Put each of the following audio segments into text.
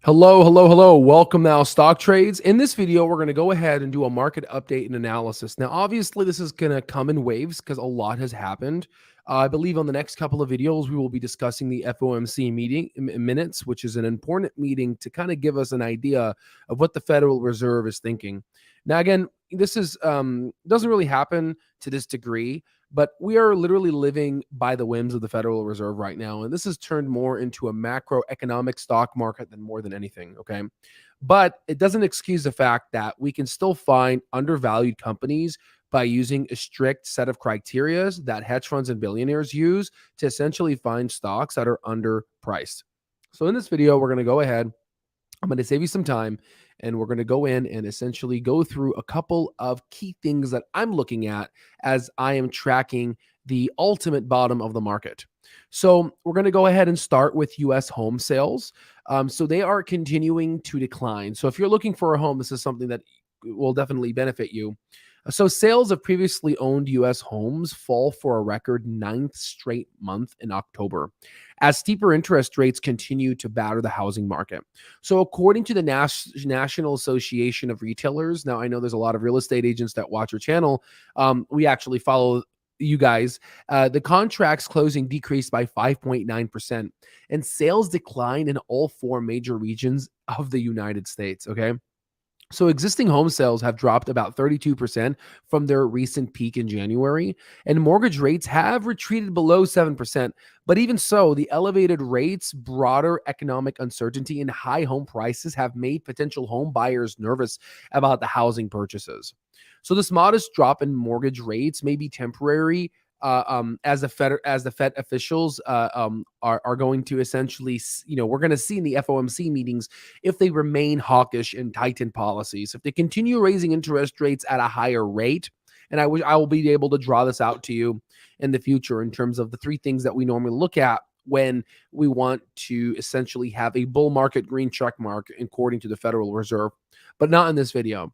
Hello, hello, hello. Welcome now, Stock Trades. In this video, we're going to go ahead and do a market update and analysis. Now, obviously, this is going to come in waves because a lot has happened. I believe on the next couple of videos, we will be discussing the FOMC meeting minutes, which is an important meeting to kind of give us an idea of what the Federal Reserve is thinking. Now, again, this is doesn't really happen to this degree, but we are literally living by the whims of the Federal Reserve right now. And this has turned more into a macroeconomic stock market than more than anything. Okay. But it doesn't excuse the fact that we can still find undervalued companies by using a strict set of criterias that hedge funds and billionaires use to essentially find stocks that are underpriced. So in this video, we're going to go ahead. I'm going to save you some time and we're going to go in and essentially go through a couple of key things that I'm looking at as I am tracking the ultimate bottom of the market. So we're going to go ahead and start with US home sales. So they are continuing to decline. So if you're looking for a home, this is something that will definitely benefit you. So sales of previously owned US homes fall for a record ninth straight month in October as steeper interest rates continue to batter the housing market. So according to the National Association of Retailers, now I know there's a lot of real estate agents that watch your channel. We actually follow you guys. The contracts closing decreased by 5.9% and sales declined in all four major regions of the United States. Okay. So existing home sales have dropped about 32% from their recent peak in January, and mortgage rates have retreated below 7%. But even so, the elevated rates, broader economic uncertainty, and high home prices have made potential home buyers nervous about the housing purchases. So this modest drop in mortgage rates may be temporary, as the Fed officials are going to essentially, we're going to see in the FOMC meetings if they remain hawkish and tighten policies, if they continue raising interest rates at a higher rate. And I will be able to draw this out to you in the future in terms of the three things that we normally look at when we want to essentially have a bull market green check mark according to the Federal Reserve, but not in this video.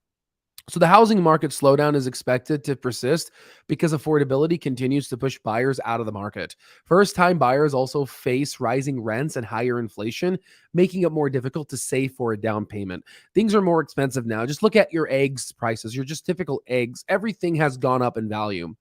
So the housing market slowdown is expected to persist because affordability continues to push buyers out of the market. First-time buyers also face rising rents and higher inflation, making it more difficult to save for a down payment. Things are more expensive now. Just look at your eggs prices, your just typical eggs. Everything has gone up in value.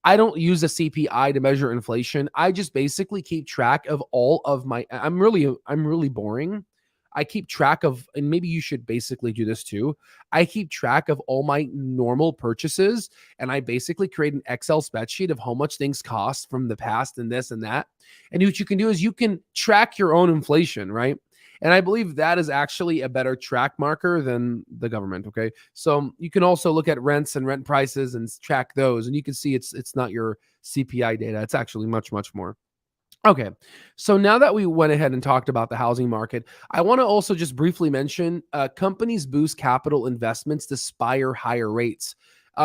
I don't use a CPI to measure inflation. I just basically keep track of all of my I'm really boring. I keep track of, and maybe you should basically do this too. I keep track of all my normal purchases and I basically create an Excel spreadsheet of how much things cost from the past and this and that. And what you can do is you can track your own inflation, right? And I believe that is actually a better track marker than the government. Okay. So you can also look at rents and rent prices and track those. And you can see it's not your CPI data. It's actually much, much more. Okay, so now that we went ahead and talked about the housing market, I want to also just briefly mention companies boost capital investments to spire higher rates.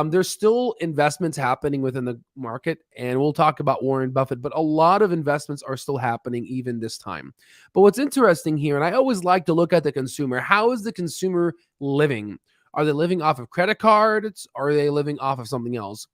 There's still investments happening within the market, and we'll talk about Warren Buffett, but a lot of investments are still happening even this time. But what's interesting here, and I always like to look at the consumer, how is the consumer living? Are they living off of credit cards? Are they living off of something else?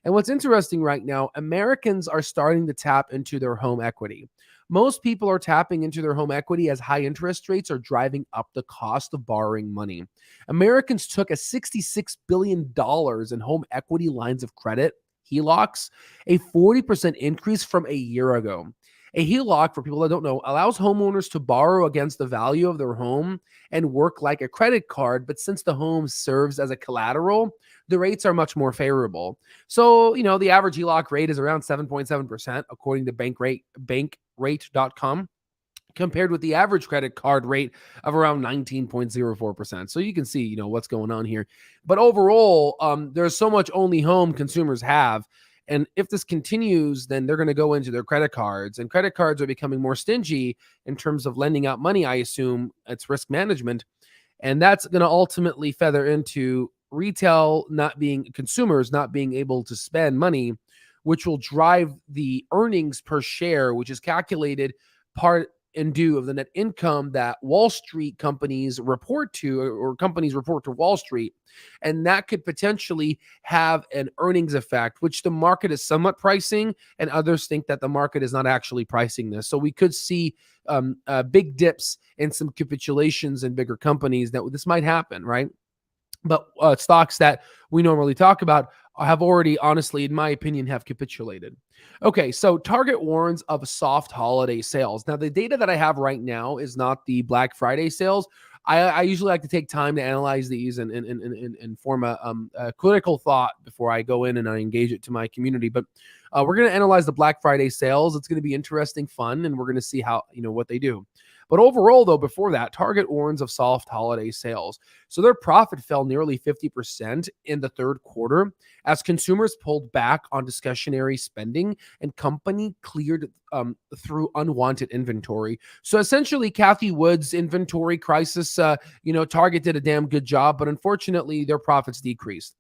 And what's interesting right now, Americans are starting to tap into their home equity. Most people are tapping into their home equity as high interest rates are driving up the cost of borrowing money. Americans took a $66 billion in home equity lines of credit, HELOCs, a 40% increase from a year ago. A HELOC, for people that don't know, allows homeowners to borrow against the value of their home and work like a credit card. But since the home serves as a collateral, the rates are much more favorable. So, the average HELOC rate is around 7.7%, according to bankrate.com, compared with the average credit card rate of around 19.04%. So you can see, what's going on here. But overall, there's so much only home consumers have. And if this continues, then they're going to go into their credit cards, and credit cards are becoming more stingy in terms of lending out money. I assume it's risk management. And that's going to ultimately feather into consumers not being able to spend money, which will drive the earnings per share, which is calculated in due of the net income that Wall Street companies report to, or companies report to Wall Street. And that could potentially have an earnings effect, which the market is somewhat pricing, and others think that the market is not actually pricing this. So we could see big dips and some capitulations in bigger companies that this might happen, right? But stocks that we normally talk about have already, honestly, in my opinion, have capitulated. Okay, so Target warns of soft holiday sales. Now, the data that I have right now is not the Black Friday sales. I usually like to take time to analyze these and form a critical thought before I go in and I engage it to my community. But we're going to analyze the Black Friday sales. It's going to be interesting, fun, and we're going to see how, what they do. But overall, though, before that, Target warns of soft holiday sales. So their profit fell nearly 50% in the third quarter as consumers pulled back on discretionary spending and company cleared through unwanted inventory. So essentially, Cathie Wood's inventory crisis, Target did a damn good job, but unfortunately, their profits decreased.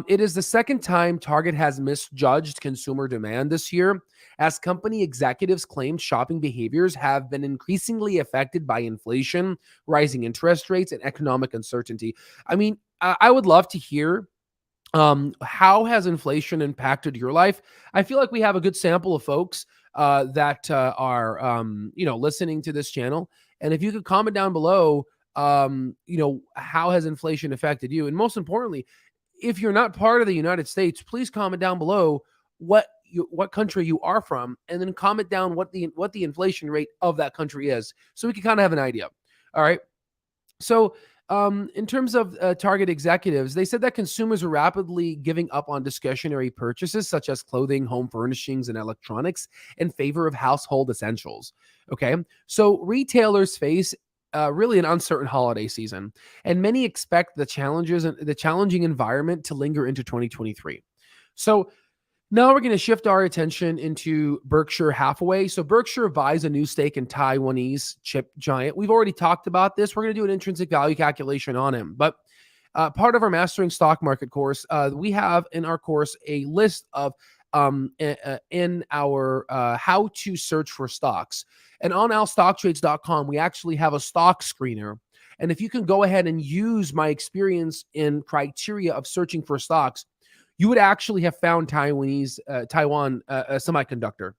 It is the second time Target has misjudged consumer demand this year, as company executives claimed shopping behaviors have been increasingly affected by inflation, rising interest rates, and economic uncertainty. I mean, I would love to hear how has inflation impacted your life. I feel like we have a good sample of folks that are listening to this channel, and if you could comment down below, how has inflation affected you, and most importantly, if you're not part of the United States, please comment down below what country you are from, and then comment down what the inflation rate of that country is, so we can kind of have an idea. All right. So in terms of Target executives, they said that consumers are rapidly giving up on discretionary purchases such as clothing, home furnishings, and electronics in favor of household essentials. Okay. So retailers face really an uncertain holiday season, and many expect the challenging environment to linger into 2023. So now we're going to shift our attention into Berkshire Hathaway. So Berkshire buys a new stake in Taiwanese chip giant. We've already talked about this. We're going to do an intrinsic value calculation on him, but part of our Mastering Stock Market course, we have in our course a list of in our how to search for stocks. And on alstocktrades.com, we actually have a stock screener. And if you can go ahead and use my experience in criteria of searching for stocks, you would actually have found Taiwan Semiconductor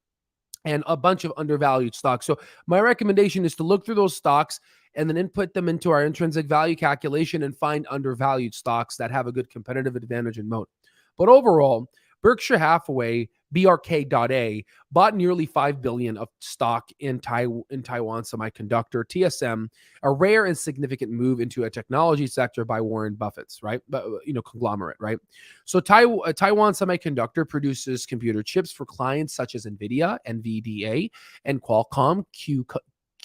and a bunch of undervalued stocks. So my recommendation is to look through those stocks and then input them into our intrinsic value calculation and find undervalued stocks that have a good competitive advantage and moat. But overall, Berkshire Hathaway, BRK.A, bought nearly $5 billion of stock in Taiwan Semiconductor, TSM, a rare and significant move into a technology sector by Warren Buffett's, right? But, conglomerate, right? So Taiwan Semiconductor produces computer chips for clients such as NVIDIA, NVDA, and Qualcomm,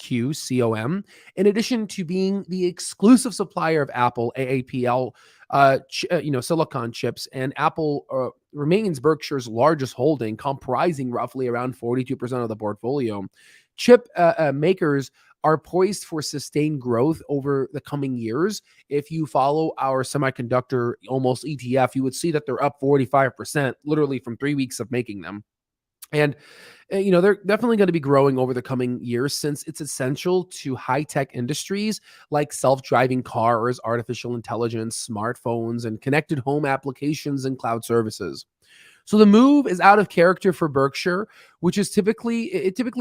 QCOM, in addition to being the exclusive supplier of Apple AAPL silicon chips, and Apple remains Berkshire's largest holding, comprising roughly around 42% of the portfolio. Chip makers are poised for sustained growth over the coming years. If you follow our semiconductor almost ETF, you would see that they're up 45%, literally from 3 weeks of making them. And they're definitely going to be growing over the coming years, since it's essential to high-tech industries like self-driving cars, artificial intelligence, smartphones, and connected home applications and cloud services. So the move is out of character for Berkshire, which is typically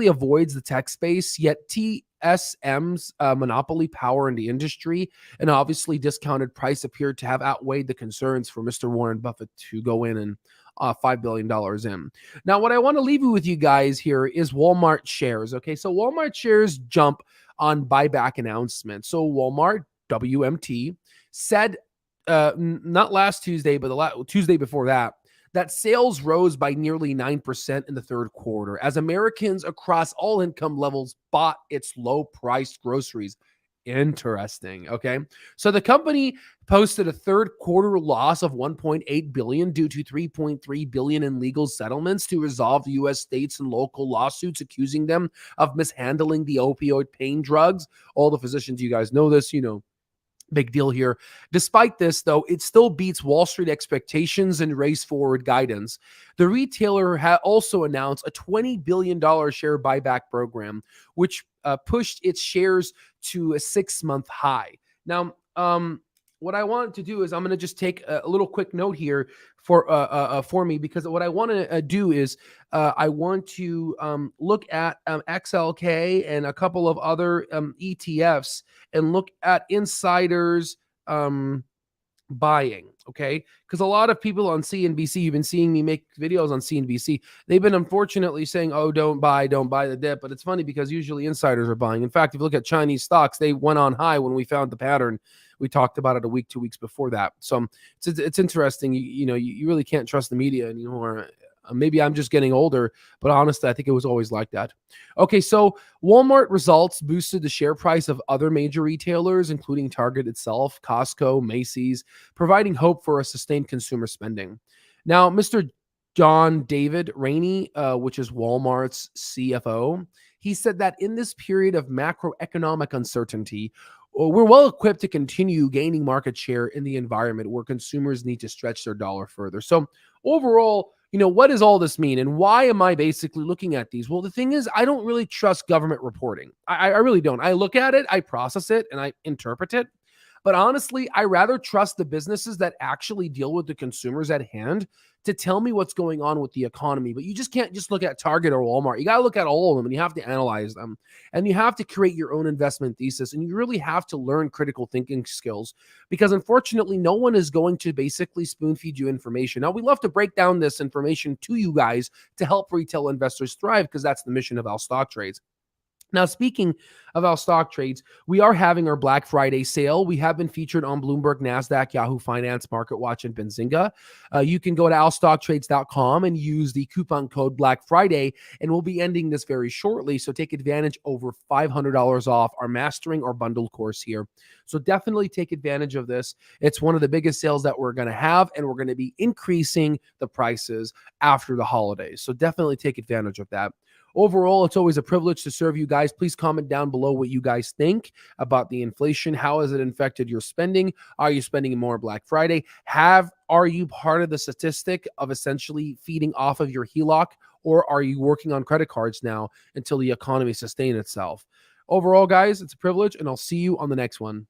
avoids the tech space, yet TSM's monopoly power in the industry and obviously discounted price appeared to have outweighed the concerns for Mr. Warren Buffett to go in and $5 billion in. Now, what I want to leave you with you guys here is Walmart shares. Okay, so Walmart shares jump on buyback announcement. So Walmart, WMT, said not last Tuesday, but the Tuesday before that sales rose by nearly 9% in the third quarter as Americans across all income levels bought its low-priced groceries. Interesting. Okay. So the company posted a third quarter loss of $1.8 billion due to $3.3 billion in legal settlements to resolve U.S. states and local lawsuits accusing them of mishandling the opioid pain drugs. All the physicians, you guys know this, big deal here. Despite this, though, it still beats Wall Street expectations and race forward guidance. The retailer also announced a $20 billion share buyback program, which pushed its shares to a 6-month high. Now, what I want to do is I'm going to just take a little quick note here for me, because what I want to do is I want to look at XLK and a couple of other ETFs and look at insiders buying. Okay, because a lot of people on CNBC, you've been seeing me make videos on CNBC, they've been unfortunately saying, oh, don't buy the dip. But it's funny because usually insiders are buying. In fact, if you look at Chinese stocks, they went on high when we found the pattern. We talked about it a week, 2 weeks before that. So it's interesting. You really can't trust the media anymore. Maybe I'm just getting older, but honestly, I think it was always like that. Okay, so Walmart results boosted the share price of other major retailers, including Target itself, Costco, Macy's, providing hope for a sustained consumer spending. Now, Mr. John David Rainey, which is Walmart's CFO, he said that in this period of macroeconomic uncertainty, we're well equipped to continue gaining market share in the environment where consumers need to stretch their dollar further. So overall, what does all this mean, and why am I basically looking at these? Well, the thing is, I don't really trust government reporting. I really don't. I look at it, I process it, and I interpret it. But honestly, I rather trust the businesses that actually deal with the consumers at hand to tell me what's going on with the economy. But you just can't just look at Target or Walmart. You got to look at all of them, and you have to analyze them. And you have to create your own investment thesis. And you really have to learn critical thinking skills, because unfortunately, no one is going to basically spoon feed you information. Now, we love to break down this information to you guys to help retail investors thrive, because that's the mission of Our Stock Trades. Now, speaking of our stock trades, we are having our Black Friday sale. We have been featured on Bloomberg, NASDAQ, Yahoo Finance, MarketWatch, and Benzinga. You can go to owlstocktrades.com and use the coupon code Black Friday, and we'll be ending this very shortly. So take advantage over $500 off our mastering or bundled course here. So definitely take advantage of this. It's one of the biggest sales that we're going to have, and we're going to be increasing the prices after the holidays. So definitely take advantage of that. Overall, it's always a privilege to serve you guys. Please comment down below what you guys think about the inflation. How has it affected your spending? Are you spending more Black Friday? Are you part of the statistic of essentially feeding off of your HELOC, or are you working on credit cards now until the economy sustains itself? Overall, guys, it's a privilege, and I'll see you on the next one.